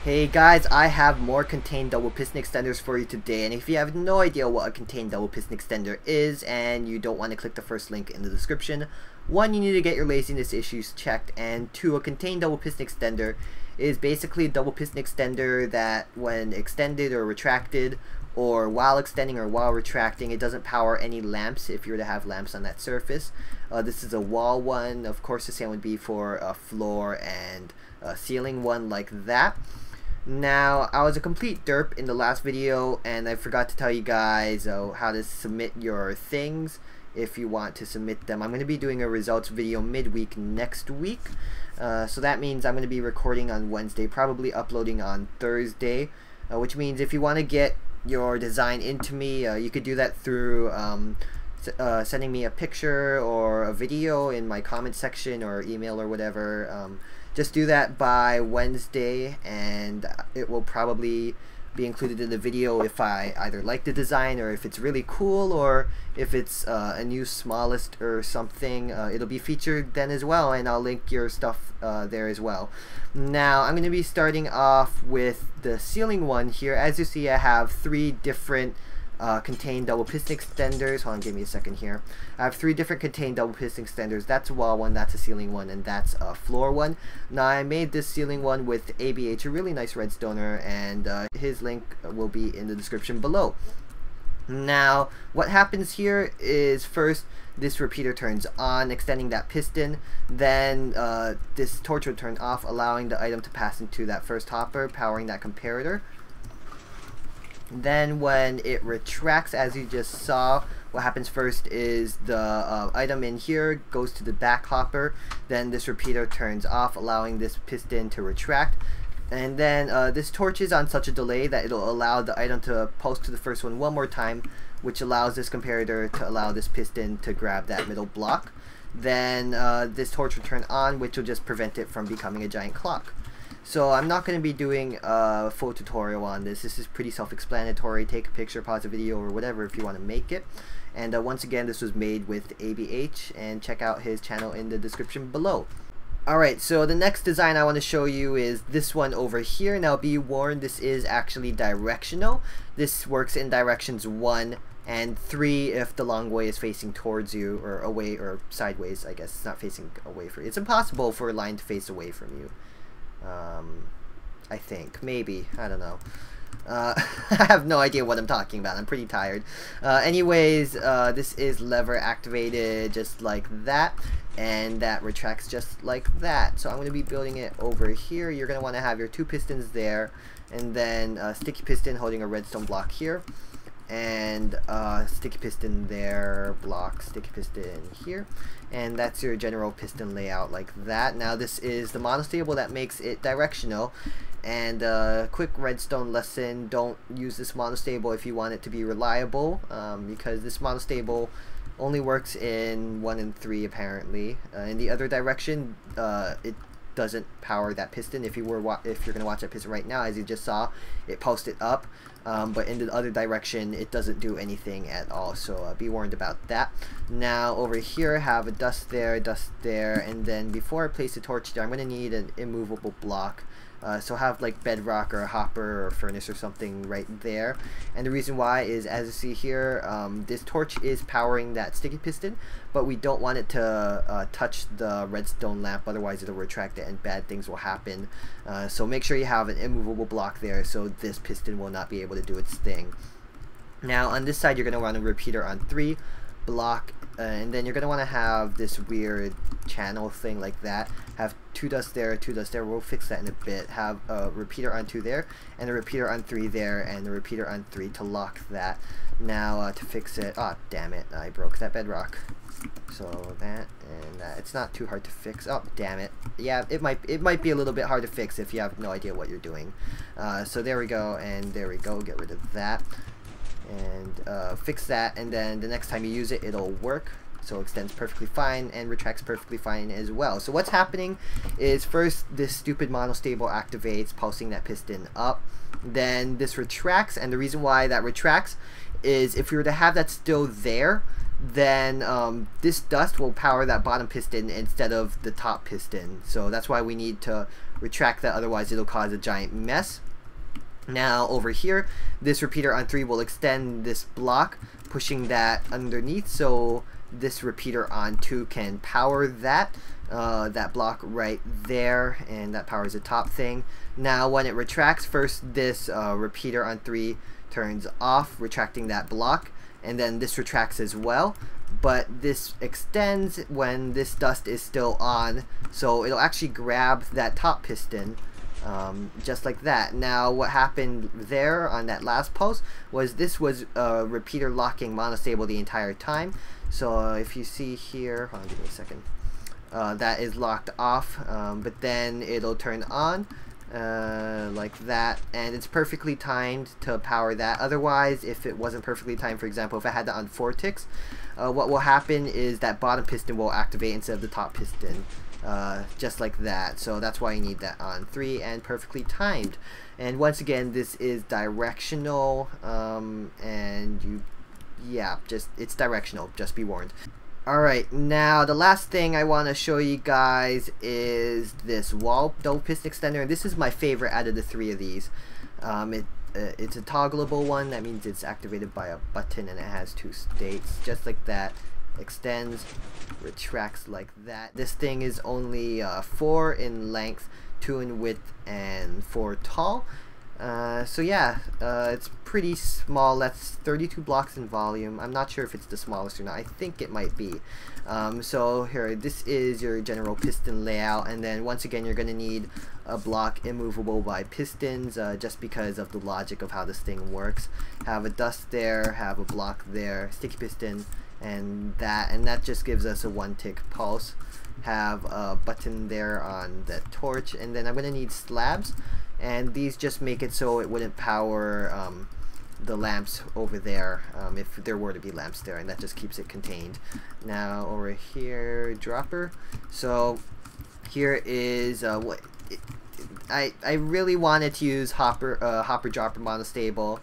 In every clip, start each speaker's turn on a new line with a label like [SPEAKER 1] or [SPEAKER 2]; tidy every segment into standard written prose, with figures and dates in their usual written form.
[SPEAKER 1] Hey guys, I have more contained double piston extenders for you today, and if you have no idea what a contained double piston extender is and you don't want to click the first link in the description, one, you need to get your laziness issues checked, and two, a contained double piston extender is basically a double piston extender that when extended or retracted, or while extending or while retracting, it doesn't power any lamps if you were to have lamps on that surface. This is a wall one. Of course the same would be for a floor and a ceiling one like that. Now, I was a complete derp in the last video, and I forgot to tell you guys how to submit your things if you want to submit them. I'm going to be doing a results video midweek next week, so that means I'm going to be recording on Wednesday, probably uploading on Thursday, which means if you want to get your design into me, you could do that through sending me a picture or a video in my comment section or email or whatever. Just do that by Wednesday, and it will probably be included in the video if I either like the design or if it's really cool, or if it's a new smallest or something. It'll be featured then as well, and I'll link your stuff there as well. Now, I'm going to be starting off with the ceiling one here. As you see, I have three different contained double piston extenders. Hold on, give me a second here. I have three different contained double piston extenders. That's a wall one, that's a ceiling one, and that's a floor one. Now, I made this ceiling one with ABH, a really nice redstoner, and his link will be in the description below. Now, what happens here is first this repeater turns on, extending that piston. Then this torch will turn off, allowing the item to pass into that first hopper, powering that comparator. Then when it retracts, as you just saw, what happens first is the item in here goes to the back hopper. Then this repeater turns off, allowing this piston to retract. And then this torch is on such a delay that it'll allow the item to pulse to the first one more time, which allows this comparator to allow this piston to grab that middle block. Then this torch will turn on, which will just prevent it from becoming a giant clock. So I'm not going to be doing a full tutorial on this. This is pretty self-explanatory. Take a picture, pause a video, or whatever if you want to make it. And once again, this was made with ABH, and check out his channel in the description below. Alright, so the next design I want to show you is this one over here. Now be warned, this is actually directional. This works in directions 1 and 3 if the long way is facing towards you, or away, or sideways. I guess it's not facing away from you. It's impossible for a line to face away from you. I think. Maybe. I don't know. I have no idea what I'm talking about. I'm pretty tired. Anyways, this is lever activated just like that, and that retracts just like that. So I'm going to be building it over here. You're going to want to have your two pistons there, and then a sticky piston holding a redstone block here, and sticky piston there, block, sticky piston here, and that's your general piston layout like that. Now this is the monostable that makes it directional, and quick redstone lesson: don't use this monostable if you want it to be reliable, because this monostable only works in 1 and 3 apparently. In the other direction, it doesn't power that piston. If you're gonna watch that piston right now, as you just saw, it pulsed it up, but in the other direction it doesn't do anything at all, so be warned about that. Now over here, have a dust there, and then before I place the torch there, I'm gonna need an immovable block. So have like bedrock or a hopper or a furnace or something right there. And the reason why is, as you see here, this torch is powering that sticky piston, but we don't want it to touch the redstone lamp, otherwise it'll retract it and bad things will happen. So make sure you have an immovable block there so this piston will not be able to do its thing. Now on this side, you're going to run a repeater on 3, block, and then you're going to want to have this weird channel thing like that. Have 2 dust there, 2 dust there. We'll fix that in a bit. Have a repeater on 2 there, and a repeater on 3 there, and a repeater on 3 to lock that. Now to fix it, oh damn it, I broke that bedrock. So that and that. It's not too hard to fix. Oh damn it. Yeah, it might be a little bit hard to fix if you have no idea what you're doing. So there we go, and there we go. Get rid of that. And fix that, and then the next time you use it, it'll work. So extends perfectly fine and retracts perfectly fine as well. So what's happening is first this stupid monostable activates, pulsing that piston up. Then this retracts, and the reason why that retracts is if we were to have that still there, then this dust will power that bottom piston instead of the top piston. So that's why we need to retract that, otherwise it'll cause a giant mess. Now over here, this repeater on 3 will extend this block, pushing that underneath, so this repeater on 2 can power that block right there, and that powers the top thing. Now when it retracts, first this repeater on 3 turns off, retracting that block, and then this retracts as well, but this extends when this dust is still on, so it'll actually grab that top piston, just like that. Now what happened there on that last pulse was this was repeater locking monostable the entire time. So if you see here, hold on, give me a second, that is locked off, but then it'll turn on like that, and it's perfectly timed to power that. Otherwise, if it wasn't perfectly timed, for example, if I had that on 4 ticks, what will happen is that bottom piston will activate instead of the top piston, just like that. So that's why you need that on 3 and perfectly timed. And once again, this is directional, and it's directional, just be warned. Alright, now the last thing I want to show you guys is this wall double piston extender. This is my favorite out of the 3 of these. It's a toggleable one. That means it's activated by a button, and it has 2 states, just like that. Extends, retracts like that. This thing is only 4 in length, 2 in width, and 4 tall. So yeah, it's pretty small. That's 32 blocks in volume. I'm not sure if it's the smallest or not. I think it might be. So here, this is your general piston layout, and then once again you're going to need a block immovable by pistons, just because of the logic of how this thing works. Have a dust there, have a block there, sticky piston, and that just gives us a 1-tick pulse. Have a button there on the torch, and then I'm going to need slabs. And these just make it so it wouldn't power the lamps over there, if there were to be lamps there, and that just keeps it contained. Now over here, dropper. So here is what I really wanted to use hopper dropper monostable.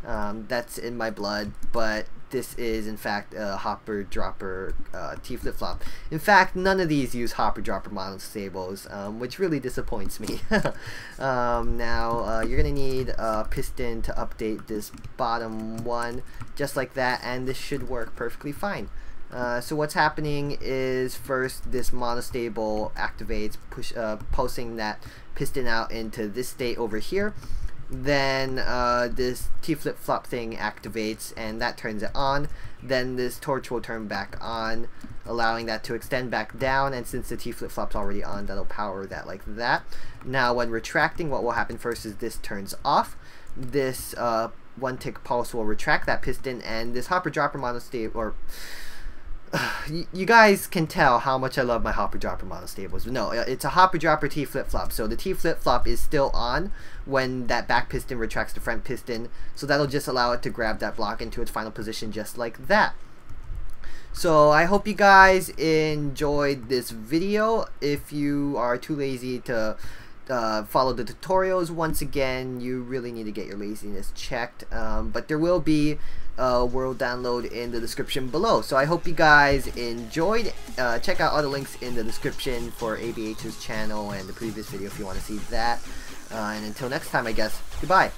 [SPEAKER 1] That's in my blood, but this is in fact a hopper dropper T flip-flop. In fact, none of these use hopper dropper monostables, which really disappoints me. Now you're gonna need a piston to update this bottom one, just like that, and this should work perfectly fine. So what's happening is first this monostable activates, pulsing that piston out into this state over here. Then this T flip-flop thing activates, and that turns it on. Then this torch will turn back on, allowing that to extend back down, and since the T flip-flop's already on, that'll power that like that. Now when retracting, what will happen first is this turns off. This 1-tick pulse will retract that piston, and this hopper dropper monostable, or you guys can tell how much I love my hopper dropper monostables. No, it's a hopper dropper T flip-flop. So the T flip-flop is still on when that back piston retracts the front piston. So that'll just allow it to grab that block into its final position just like that. So I hope you guys enjoyed this video. If you are too lazy to follow the tutorials, once again, you really need to get your laziness checked. But there will be a world download in the description below. So I hope you guys enjoyed. Check out all the links in the description for ABH's channel and the previous video if you want to see that. And until next time, I guess, goodbye.